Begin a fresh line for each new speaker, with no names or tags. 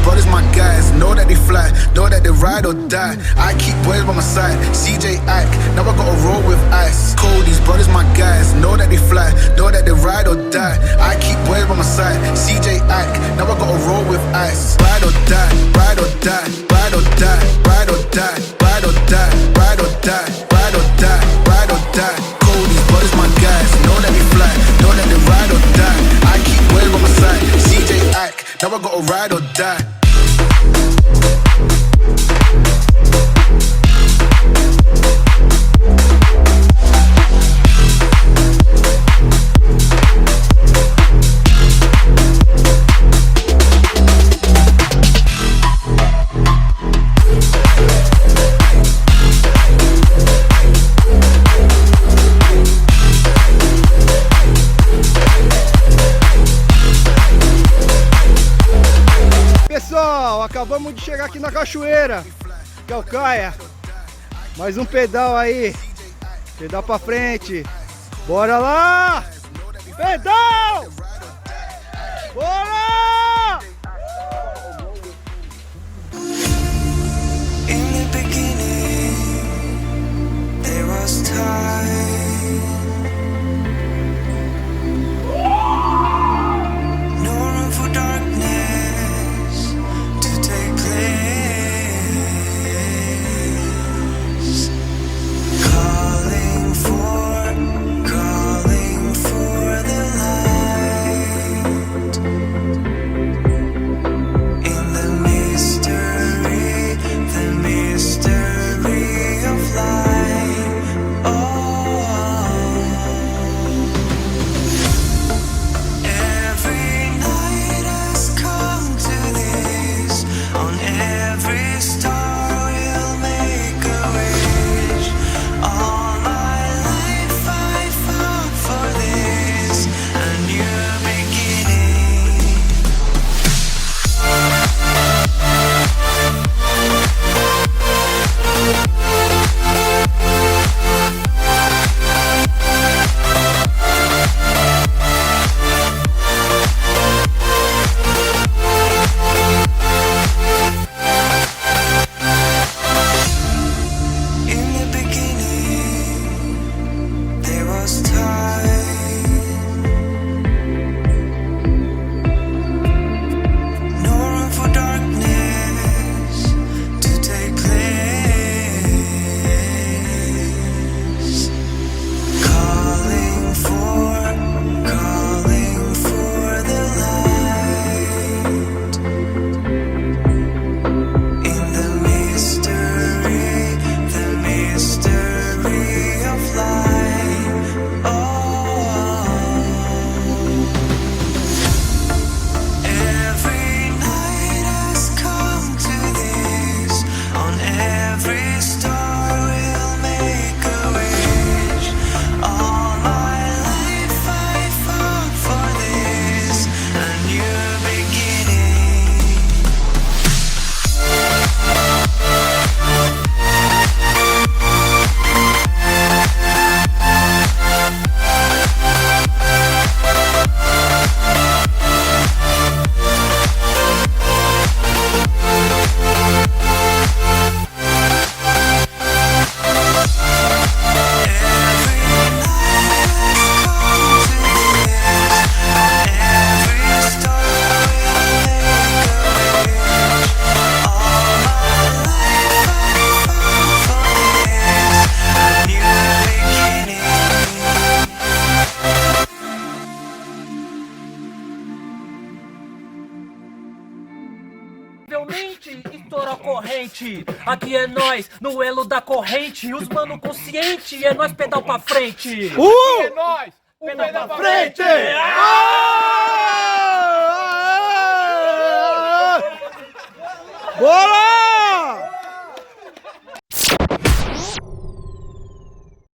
brothers my guys. Know that they fly, know that they ride or die. I keep boys by my side. CJ Ike, now I gotta roll with ice. These brothers my guys. Know that they fly, know that they ride or die. I keep boys by my side. CJ Ike, now I gotta roll with ice. Ride or die, ride or die, ride or die, ride or die, ride or die, ride or die, ride or die, ride or die. These brothers my guys. Know that they fly, know that they ride or die. I keep boys by my side. CJ Ike, now I gotta ride or die.
Pessoal, acabamos de chegar aqui na Cachoeira de Caucaia. Mais um pedal aí. Pedal pra frente. Bora lá! Pedal! Bora!
In the beginning, there was time. No room for darkness to take place. Calling for the light. In the mystery of life. Oh, every night has come to this. On every star we'll make a wish. All my life I fought for this, a new beginning. In the beginning, there was time. No room for darkness to take place. Calling for the light. In the mystery of life. Oh, every night has come to this. On every star we'll make a wish. All my life I fought for this, a new beginning.
Incrivelmente estoura a corrente. Aqui é nós, no elo da corrente. Os mano consciente, é nós pedal pra frente.
É nóis! Pedal pra frente!